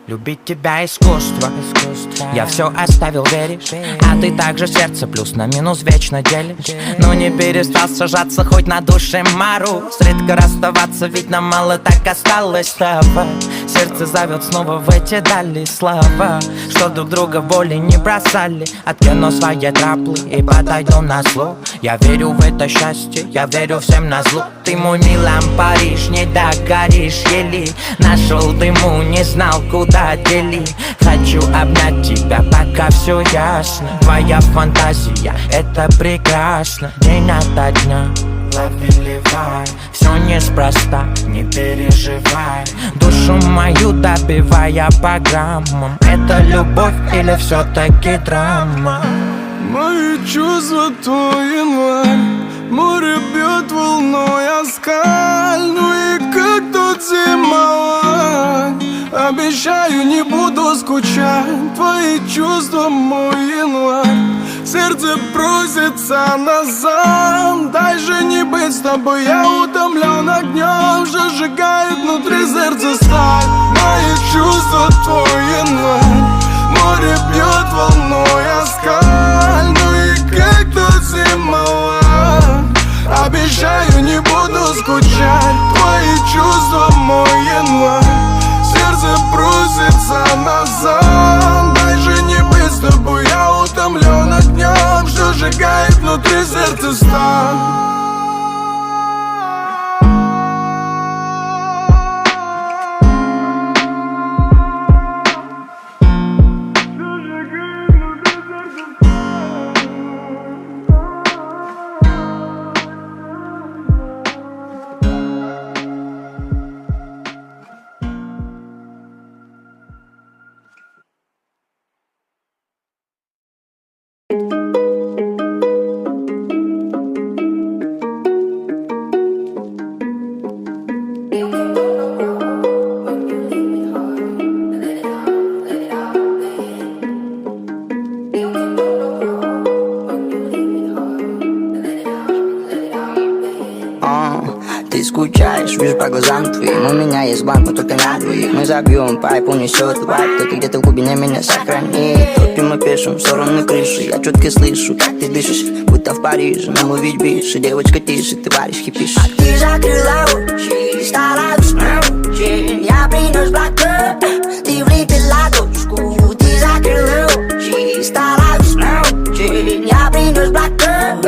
Любить тебя искусство. Я все оставил, веришь? А ты также сердце плюс на минус вечно делишь. Но не перестал сажаться хоть на душе мороз. Редко расставаться, ведь нам мало так осталось. Давай. Сердце зовет снова в эти дали слова, что друг друга в боли не бросали. Откину свои траплы и подойду на зло. Я верю в это счастье, я верю всем на зло. Ты мой Милан Париж, не догоришь еле. Нашел дыму, не знал куда делить. Хочу обнять тебя, пока все ясно. Твоя фантазия, это прекрасно. День ото дня, лови, все неспроста, не переживай. Душу мою добивая по граммам. Это любовь или все-таки драма? Мои чувства твой январь, море бьет волной о скаль. Ну и как тот зимовать, обещаю, не буду скучать. Твои чувства мой январь, сердце просится назад. Дай же не быть с тобой, я утомлен огнем, что сжигает внутри сердца сталь. Мои чувства твой январь, море бьет волной о скаль. Ну и как тот зимовать, обещаю, не буду скучать. Твои чувства мой январь, сердце просится назад. Дай же не быть с тобой, я утомлен огнем, что сжигает внутри сердца сталь. Ты скучаешь, вижу по глазам твоим. У меня есть банк, но только на двоих. Мы забьем пайп, унесет вайп. Кто-то где-то в глубине меня сохранит. Топим мы пешим в сторону крыши. Я четко слышу, как ты дышишь, будто в Париже. Нам увидеть бише, девочка тише, ты варишь кипишь. А ты закрыла очи, стала очень. Я принес блокнот, ты влепила дочку. Ты закрыла очи, стала очень. Я принес блокнот.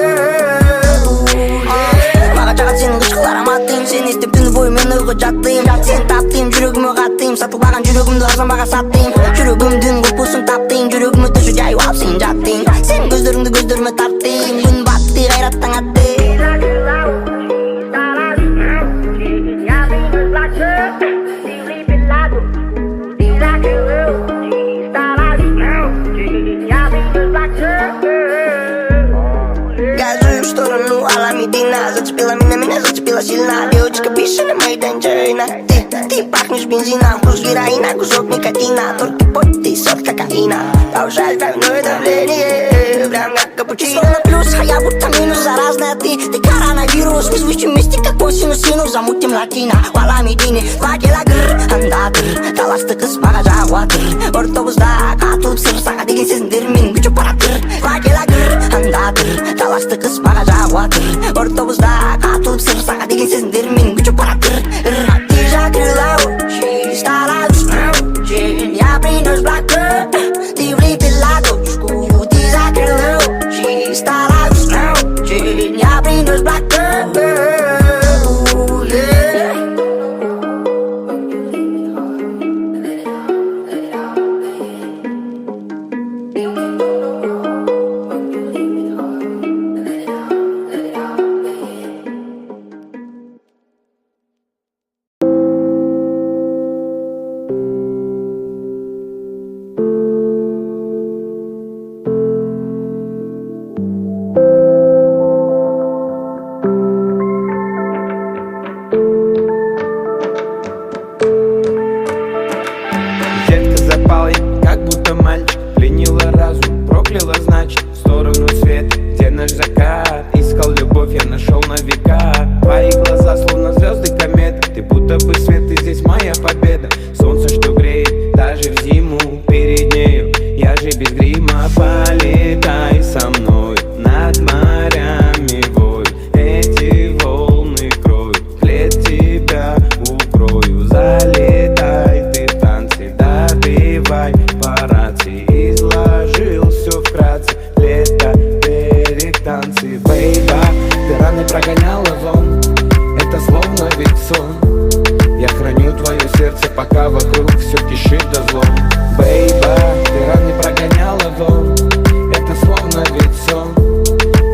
Сенің ғышқыл ароматым, сен естіп түні бойы мен ұйқы жаттым. Сен таптым, жүрегіме қаттым, сатылмаған жүрегімді арзанбаға саттым. Жүрегімдің құлпысын таптың, жүрегіме түші жайып алып сен жаттың. Сен көздеріңді көздеріме тарттың, күн батты, қайраттың атты. Газую в сторону Аламедина, зацепила меня, зацепила сильно. Девочка, пиши на моей данжерина. Ты пахнешь бензином, вкус героина, кусок никотина. Только пот, ты сорт кокаина. Повышаешь кровяное давление, прям как капучино. Словно плюс, а я будто минус, заразная ты. Ты коронавирус, мы звучим вместе, как косинус, синус. Замутим латина, в Аламедине. Два дела грр, анда грр. Таласты қыз маған жағуатыр. Ортобызда қатылып сыр, саға деген сезімдермен күші паратыр. Два дела грр, анда грр. Таласты қыз маған жағуатыр. Ортобызда қатылып сыр, саға деген сезімдермен күші паратыр. Ты закрыла очи, стала очень. Я принес блокнот, ты влепила дочку. Ты закрыла очи, стала очень. Я принес блокнот. Твои глаза словно звезды, кометы. Ты будто бы свет, и здесь моя победа. Солнце, что греет даже в даже без грима. Полетай со мной, над морями вой. Эти волны кроют, лет тебя укрою. Залетай ты в танцы, добивай по рации. Изложил все вкратце, лето, берег, танцы. Бейба, ты раны прогоняла вон, это словно ведь сон. Я храню твое сердце, пока вокруг все кишит до злом. Бейба, ты раны прогоняла вон, это словно ведь сон.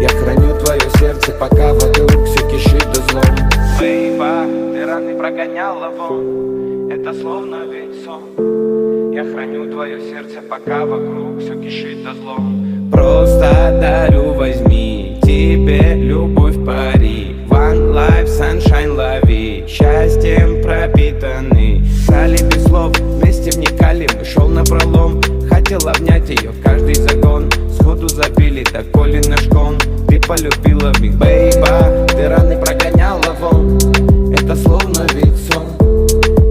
Я храню твое сердце, пока вокруг все кишит до злом. Бейба, ты раны прогоняла вон, это словно ведь сон. Я храню твое сердце, пока вокруг все кишит до злом. Просто дарю, возьми, тебе любовь пари. One life, sunshine, лови, счастьем пропитанный. Стали без слов, вместе вникали, мы шел напролом. Хотел обнять ее в каждый загон. Сходу забили, так коли наш кон. Ты полюбила в миг, бейба, ты раны прогоняла вон. Это словно ведь сон.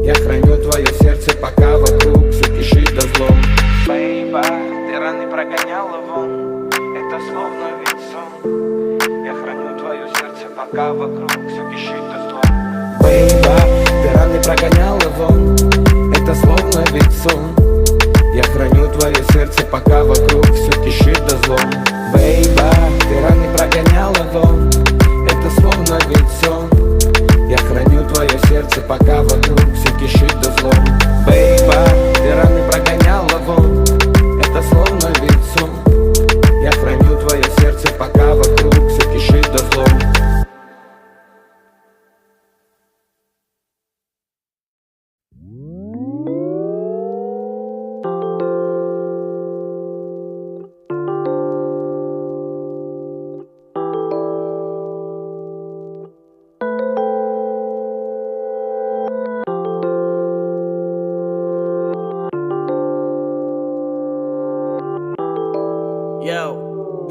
Я храню твое сердце, пока вокруг все кишит до злом. Бейба, ты раны прогоняла вон. Это словно ведь сон. Я храню твое сердце, пока вокруг все кишит до злом. Бейба, ты раны прогоняла вон. Это словно ведь сон. Я храню твое сердце, пока вокруг все кишит до злом. Бейба, ты раны прогоняла вон. Это словно ведь сон. Я храню твое сердце, пока вокруг все кишит до злом. Бейба, ты раны прогоняла вон. Это словно ведь сон. Я храню твое сердце, пока вокруг все кишит до злом.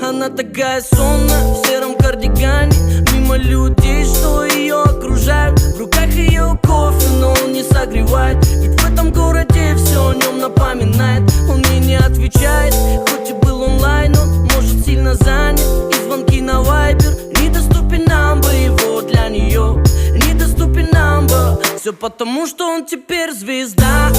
Она такая сонная в сером кардигане, мимо людей, что ее окружают. В руках ее кофе, но он не согревает. Ведь в этом городе все о нем напоминает. Он мне не отвечает, хоть и был онлайн, он может сильно занят. И звонки на вайбер, недоступен number его для нее, недоступен number. Все потому, что он теперь звезда.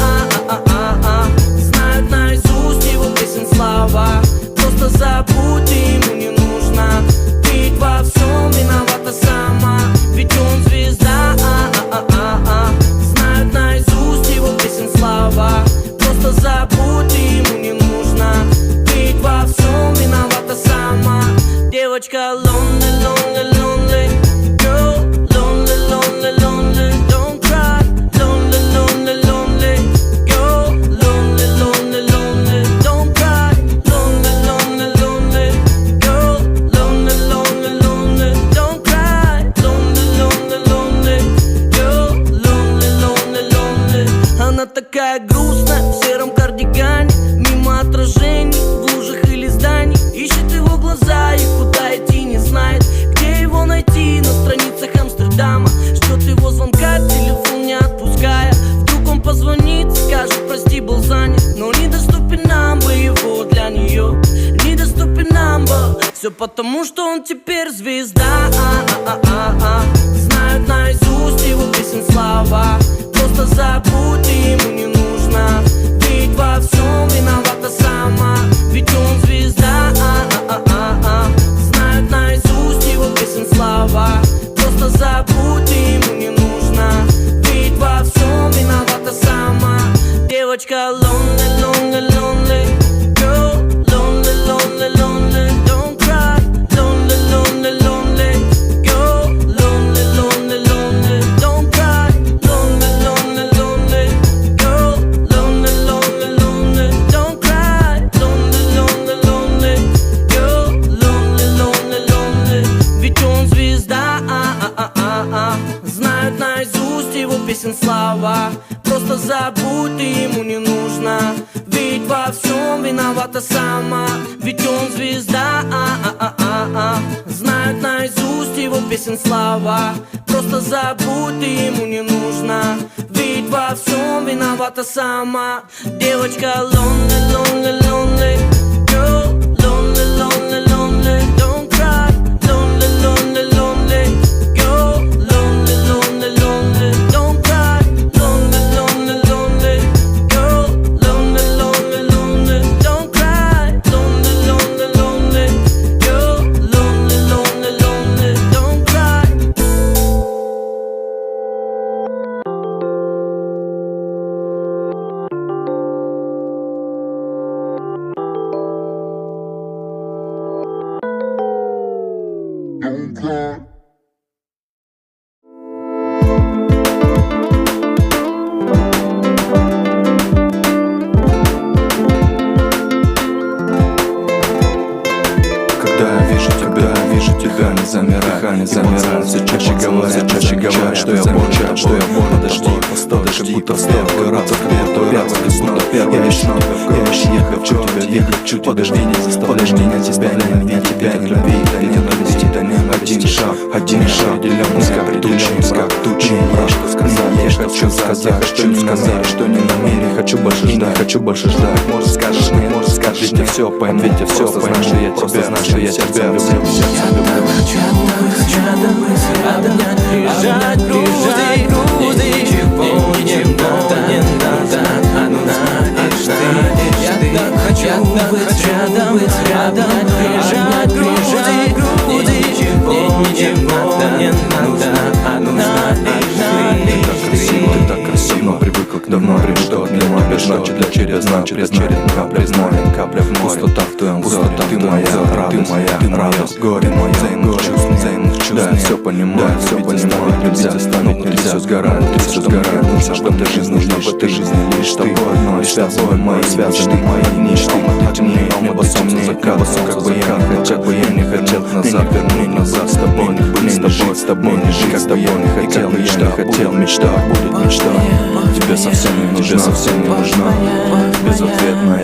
Знают наизусть его песен слова. Просто забудь, ему не нужно. Ведь во всем виновата сама. Ведь он звезда. Знают наизусть его песен слова. Просто забудь, ему не нужно. Ведь во всем виновата сама. Девочка lonely, lonely, lonely. Girl, lonely, lonely, lonely. Don't cry, lonely, lonely, lonely. Girl, lonely, lonely, lonely. Don't cry, lonely, lonely, lonely. Girl, lonely, lonely, lonely. Don't cry, lonely, lonely, lonely. Girl, lonely, lonely, lonely. Она такая грустная в сером кардигане, мимо отражений в лужах или зданий. Ищет его глаза и куда идти не знает. Где его найти на страницах Амстердама? Ждет его звонка, телефон не отпуская. Вдруг он позвонит, скажет прости, был занят. Но недоступен number его для нее, недоступен number. Все потому, что он теперь звезда. Знают наизусть его песен слова. Просто забудь, ему не нужно. Ведь во всем виновата сама. Ведь он звезда. Знают наизусть его песен слова. Просто забудь, ему не нужно. Ведь во всем виновата сама. Девочка lonely, lonely, lonely. Girl, lonely, lonely, lonely. Don't cry, lonely, lonely, lonely. Girl, lonely, lonely, lonely. Don't cry, lonely, lonely, lonely. Girl, lonely, lonely, lonely. Don't cry, lonely, lonely, lonely. Girl, lonely, lonely, lonely. Ведь он звезда. Знают наизусть его песен слова. Просто забудь, ты ему не нужно. Ведь во всем виновата сама. Ведь он звезда. Знают наизусть его песен слова. Просто забудь, ты ему не нужно. Ведь во всем виновата сама. Девочка lonely, lonely, lonely girl, lonely, lonely, lonely, don't cry. Lonely, lonely, lonely girl, lonely, lonely, lonely, don't cry. Lonely, lonely, lonely girl, lonely, lonely, lonely, don't cry. Lonely, lonely, lonely girl, lonely, lonely, lonely, don't cry. Когда я вижу тебя, не замирай, все чаще говорят, что я болен, подожди, как будто встал, гораться я хочу тебя, подожди, не заставляй меня тебя не любить, да ненависти, один шаг, определен, как тучи, хочу сказать, что не намерен, хочу больше ждать, может скажешь нет, ведь я все пойму, просто знаю, что я тебя люблю. Хочу обнять, прижать к груди, ничего не надо, лишь ты. Я так хочу быть рядом, обнять, прижать к груди, ничего не надо, лишь ты. Ты так красиво, привыкла к давно, что для тебя значит через капля в море, пустота в твоем взоре, ты моя радость, горе моя, взаимных чувств, да, все понимаю, нельзя, все сгорает, что в этой жизни лишь тобой, связывай мои мечты, темнее, небо солнце закатывается, как бы я не хотел назад, с тобой не жить, как бы я не хотел, мечта будет мечта, тебе совсем не нужна, безответная,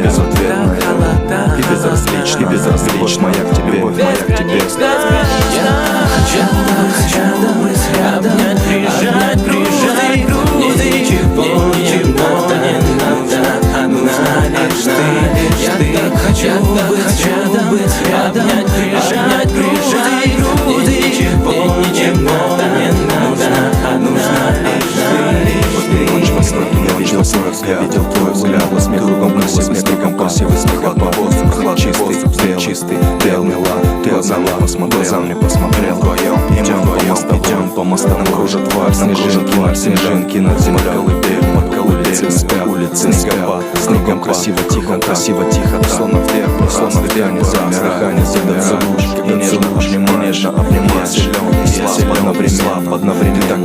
и безразлична, моя к тебе, Хочу быть рядом, обнять, прижать к груди, ничего не надо, лишь ты. Я так хочу быть рядом, обнять, прижать к груди, ничего не надо, лишь ты. Ночь во сне, я видел свой взгляд, видел твой взгляд, смех кругом красивый снег, по воздух, чистый, ты глазам не посмотрел, идем по мостам, кружат тварь, снежинки над землей, под колыбель спят, улицы снегом красиво, тихо, словно в дыхание задается луч, и нежно обнимает, я силен, одновременно,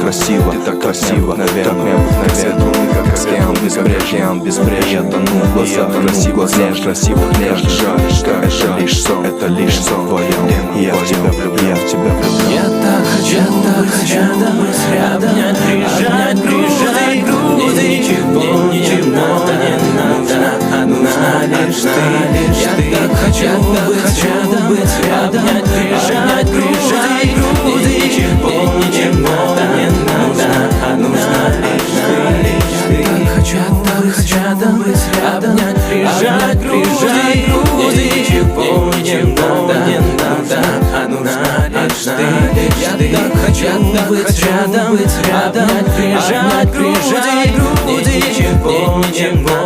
ты так красиво, необыкновенно, океан безбрежья, тону в глазах красивых, нежных, это лишь сон твоем, я в тебя влюблю. Я так хочу быть рядом, обнять, прижать к груди, ничего не надо, лишь ты. Я так хочу быть рядом, обнять, прижать к груди, ничего не надо, лишь ты. Хочу быть рядом, обнять, прижать к груди, ничего не надо, лишь ты. Я так хочу быть рядом, обнять, прижать к груди, ничего не надо.